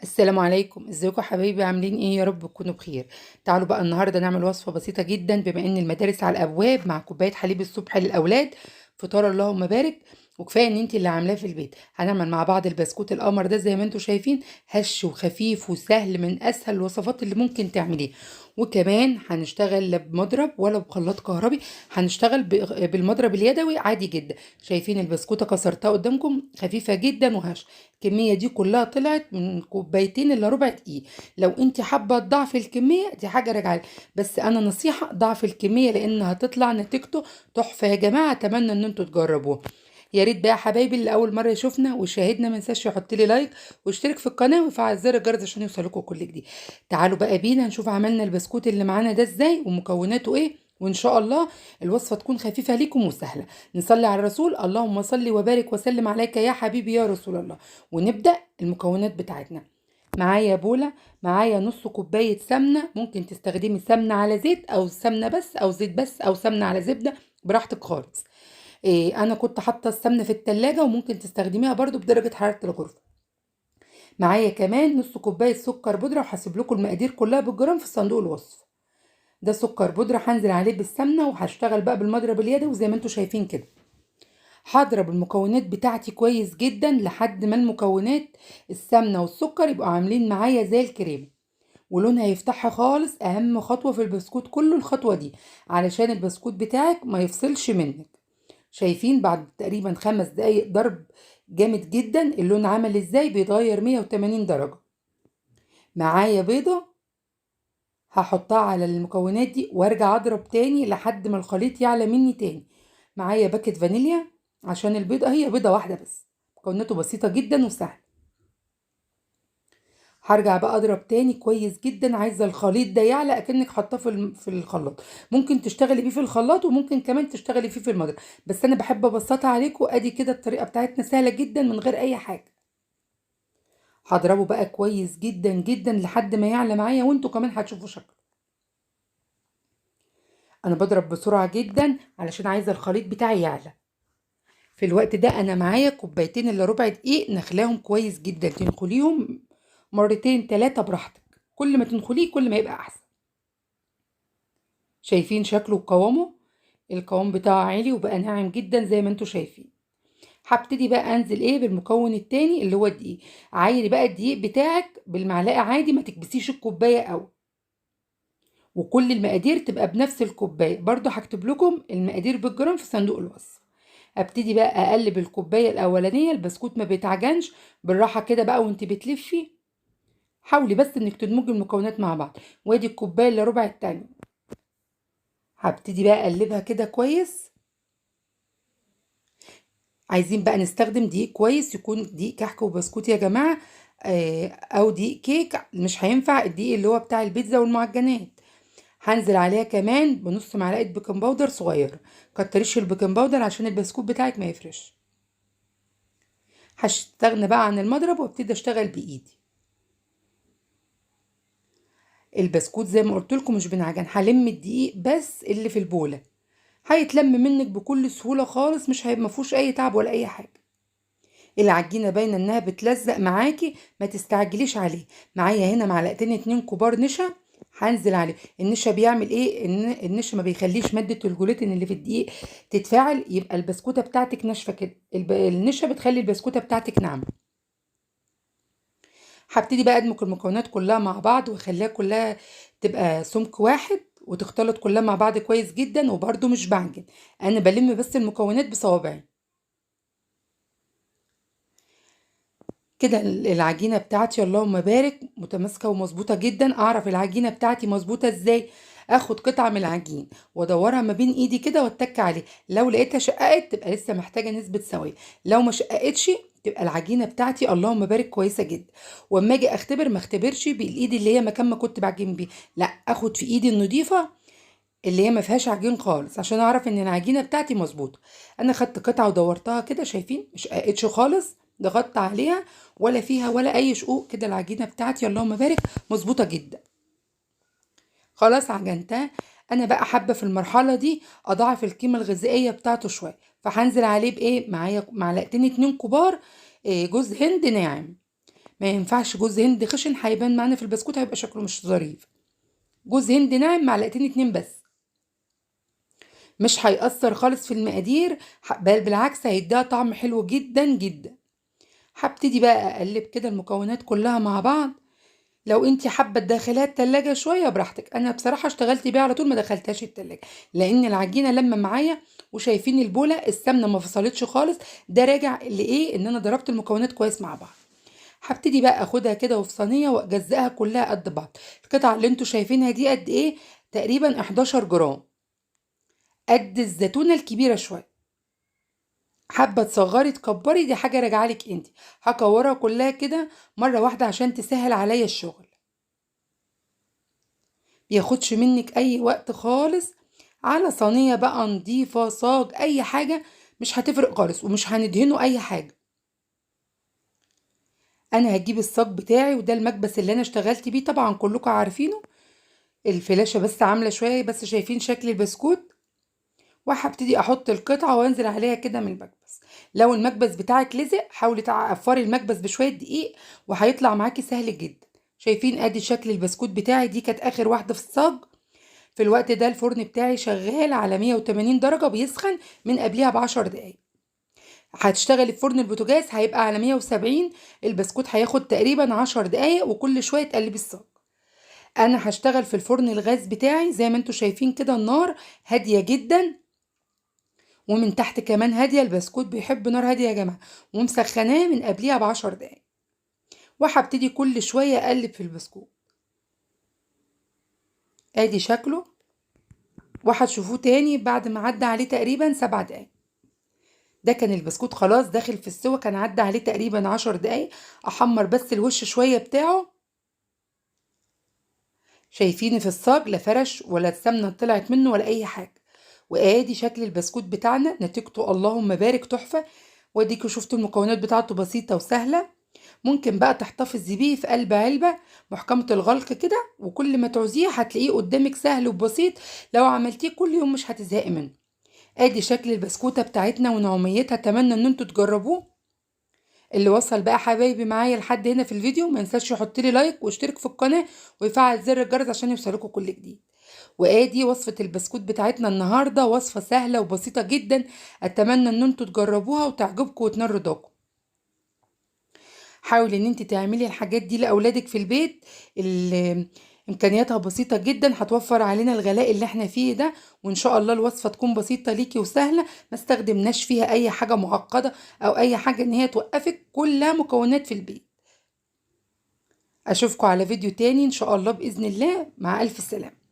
السلام عليكم، ازيكم يا حبايبي؟ عاملين ايه؟ يا رب تكونوا بخير. تعالوا بقى النهارده نعمل وصفه بسيطه جدا، بما ان المدارس على الابواب، مع كوبايه حليب الصبح للاولاد. فطار اللهم بارك. وكفايه ان انت اللي عاملاه في البيت. هنعمل مع بعض البسكوت القمر ده زي ما انتم شايفين، هش وخفيف وسهل، من اسهل الوصفات اللي ممكن تعمليه. وكمان هنشتغل لا بمضرب ولا بخلاط كهربي، هنشتغل بالمضرب اليدوي عادي جدا. شايفين البسكوته كسرتها قدامكم، خفيفه جدا وهش. الكمية دي كلها طلعت من كوبايتين الا ربع دقيق. لو انت حابة تضعفي الكمية دي حاجة راجعة، بس انا نصيحة ضعف الكمية لان هتطلع نتيجته تحفة يا جماعة. اتمنى ان انتوا تجربوه. يا ريت بقى يا حبايبي اللي اول مرة يشوفنا ويشاهدنا ما ينساش يحط لي لايك واشترك في القناة ويفعل زر الجرس عشان يوصلكوا كل جديد. تعالوا بقى بينا نشوف عملنا البسكوت اللي معانا ده ازاي ومكوناته ايه، وان شاء الله الوصفة تكون خفيفة ليكم وسهلة. نصلي على الرسول، اللهم صل وبارك وسلم عليك يا حبيبي يا رسول الله. ونبدأ المكونات بتاعتنا. معايا بولة، معايا نص كوباية سمنة، ممكن تستخدمي سمنة على زيت أو سمنة بس أو زيت بس أو سمنة على زبدة، براحتك خالص. إيه، أنا كنت حاطة السمنة في التلاجة وممكن تستخدميها برضو بدرجة حرارة الغرفة. معايا كمان نص كوباية سكر بودرة، وهسيب لكم المقادير كلها بالجرام في صندوق الوصف. ده سكر بودرة هنزل عليه بالسمنة، وهشتغل بقى بالمضرب اليدوي زي ما انتوا شايفين كده. هضرب المكونات بتاعتي كويس جدا لحد ما المكونات السمنة والسكر يبقوا عاملين معايا زي الكريمة، ولونها يفتحها خالص. اهم خطوة في البسكوت كله الخطوة دي، علشان البسكوت بتاعك ما يفصلش منك. شايفين بعد تقريبا 5 دقايق ضرب جامد جدا اللون عمل ازاي، بيتغير 180 درجة. معايا بيضة، هحطها على المكونات دي وارجع اضرب تاني لحد ما الخليط يعلى مني تاني. معايا باكت فانيليا، عشان البيضة هي بيضة واحدة بس. مكوناته بسيطة جدا وسهلة. هرجع بقى اضرب تاني كويس جدا. عايزة الخليط ده يعلى اكنك حاطاه في الخلاط. ممكن تشتغلي بيه في الخلاط وممكن كمان تشتغلي فيه في المضرب، بس انا بحب ابسطها عليكم. ادي كده الطريقة بتاعتنا سهلة جدا من غير اي حاجة. هضربه بقى كويس جدا جدا لحد ما يعلى معايا، وانتوا كمان هتشوفوا شكله. انا بضرب بسرعة جدا علشان عايزة الخليط بتاعي يعلى. في الوقت ده انا معايا كوبايتين الا ربع دقيق، نخلاهم كويس جدا، تنخليهم مرتين تلاتة براحتك. كل ما تنخليه كل ما يبقى احسن. شايفين شكله وقوامه؟ القوام بتاعه عالي وبقى ناعم جدا زي ما انتوا شايفين. هبتدي بقى انزل ايه بالمكون التاني اللي هو الدقيق. عايري بقى الدقيق بتاعك بالمعلقة عادي، ما تكبسيش الكوباية قوي. وكل المقادير تبقى بنفس الكوباية. برضو هكتب لكم المقادير بالجرام في صندوق الوصف. ابتدي بقى اقلب الكوبايه الاولانيه، البسكوت ما بيتعجنش. بالراحه كده بقى وانت بتلفي، حاولي بس انك تدمجي المكونات مع بعض. وادي الكوبايه الا ربع التانية. هبتدي بقى اقلبها كده كويس. عايزين بقى نستخدم دقيق كويس، يكون دقيق كحك وبسكوت يا جماعه. او دقيق كيك، مش هينفع الدقيق اللي هو بتاع البيتزا والمعجنات. هنزل عليها كمان بنص معلقه بيكنج باودر صغيره. كتريش البيكنج باودر عشان البسكوت بتاعك ما يفرش. هستغنى بقى عن المضرب وابتدي اشتغل بايدي. البسكوت زي ما قلت لكم مش بنعجن، هلم الدقيق بس اللي في البوله. هيتلم منك بكل سهوله خالص، مش هيبقى مفيهوش اي تعب ولا اي حاجه. العجينه باينه انها بتلزق معاكي، ما تستعجليش عليه. معايا هنا معلقتين 2 كبار نشا. هنزل عليه. النشا بيعمل ايه؟ ان النشا ما بيخليش ماده الجلوتين اللي في الدقيق تتفاعل، يبقى البسكوته بتاعتك ناشفه كده. النشا بتخلي البسكوته بتاعتك ناعمه. هبتدي بقى ادمج المكونات كلها مع بعض واخليها كلها تبقى سمك واحد، وتختلط كلها مع بعض كويس جدا. وبرده مش بعجن، انا بلم بس المكونات بصوابعي كده. العجينه بتاعتي اللهم بارك متماسكه ومظبوطه جدا. اعرف العجينه بتاعتي مظبوطه ازاي؟ اخد قطعه من العجين وادورها ما بين ايدي كده واتك عليه. لو لقيتها شققت تبقى لسه محتاجه نسبه سوائل. لو ما شققتش تبقى العجينه بتاعتي اللهم بارك كويسه جدا. واما اجي اختبر ما اختبرش بالايد اللي هي مكان ما كنت بعجن بيه، لا اخد في ايدي النضيفه اللي هي ما فيهاش عجين خالص عشان اعرف ان العجينه بتاعتي مظبوطه. انا خدت قطعه ودورتها كده، شايفين مش قاقتش خالص، ضغطت عليها ولا فيها ولا اي شقوق كده. العجينه بتاعتي اللهم بارك مظبوطه جدا. خلاص عجنتها. انا بقى حابه في المرحله دي اضاعف القيمه الغذائيه بتاعته شويه، فهنزل عليه بايه؟ معايا معلقتين 2 كبار جوز هند ناعم. ما ينفعش جوز هند خشن، هيبان معانا في البسكوت، هيبقى شكله مش ظريف. جوز هند ناعم معلقتين 2 بس، مش هيأثر خالص في المقادير، بل بالعكس هيديها طعم حلو جدا جدا. هبتدي بقى اقلب كده المكونات كلها مع بعض. لو انت حابه تدخليها التلاجة شويه براحتك، انا بصراحه اشتغلت بيها على طول، ما دخلتهاش التلاجة لان العجينه لما معايا. وشايفين البوله السمنه ما فصلتش خالص، ده راجع لايه؟ ان انا ضربت المكونات كويس مع بعض. هبتدي بقى اخدها كده وفي صينيه واجزئها كلها قد بعض. القطعه اللي انتوا شايفينها دي قد ايه؟ تقريبا 11 جرام، قد الزيتونه الكبيره شويه. حابه تصغري تكبري، دي حاجه راجعالك انت. هكورها كلها كده مره واحده عشان تسهل عليا الشغل، بياخدش منك اي وقت خالص. على صينيه بقى نضيفه، صاج، اي حاجه، مش هتفرق خالص، ومش هندهنه اي حاجه. انا هجيب الصاج بتاعي، وده المكبس اللي انا اشتغلت بيه، طبعا كلكم عارفينه. الفلاشه بس عامله شويه، بس شايفين شكل البسكوت. وهبتدي احط القطعه وانزل عليها كده من المكبس. لو المكبس بتاعك لزق، حاولي تعفري المكبس بشويه دقيق، وهيطلع معاكي سهل جدا. شايفين ادي شكل البسكوت بتاعي، دي كانت اخر واحده في الصاج. في الوقت ده الفرن بتاعي شغال على 180 درجه بيسخن من قبلها ب10 دقايق. هتشتغلي في فرن البوتاجاز هيبقى على 170. البسكوت هياخد تقريبا 10 دقايق، وكل شويه تقلبي الصاج. انا هشتغل في الفرن الغاز بتاعي زي ما انتوا شايفين كده، النار هاديه جدا، ومن تحت كمان هاديه. البسكوت بيحب نار هاديه يا جماعه، ومسخناه من قبلها ب10 دقايق. وهبتدي كل شويه اقلب في البسكوت. ادي شكله، وهتشوفوه تاني بعد ما عدى عليه تقريبا 7 دقايق. ده كان البسكوت خلاص داخل في السوا، كان عدى عليه تقريبا 10 دقايق. احمر بس الوش شويه بتاعه. شايفين في الصاج لا فرش ولا السمنه طلعت منه ولا اي حاجه. وادي شكل البسكوت بتاعنا، نتيجته اللهم بارك تحفه. واديكوا شفتوا المكونات بتاعته بسيطه وسهله. ممكن بقى تحتفظي بيه في قلب علبه محكمه الغلق كده، وكل ما تعوزيه هتلاقيه قدامك سهل وبسيط. لو عملتيه كل يوم مش هتزهقي منه. ادي شكل البسكوته بتاعتنا ونعوميتها، اتمنى ان انتوا تجربوه. اللي وصل بقى حبايبي معايا لحد هنا في الفيديو، ما ينساش يحط لي لايك واشترك في القناه، ويفعل زر الجرس عشان يوصلكوا كل جديد. وادي وصفه البسكوت بتاعتنا النهارده، وصفه سهله وبسيطه جدا. اتمنى ان انتوا تجربوها وتعجبكم وتنال رضاكم. حاولي ان انت تعملي الحاجات دي لاولادك في البيت. امكانياتها بسيطة جدا، هتوفر علينا الغلاء اللي احنا فيه ده. وان شاء الله الوصفة تكون بسيطة ليكي وسهلة، ما استخدمناش فيها اي حاجة معقدة او اي حاجة ان هي توقفك، كلها مكونات في البيت. اشوفكم على فيديو تاني ان شاء الله باذن الله، مع الف سلامة.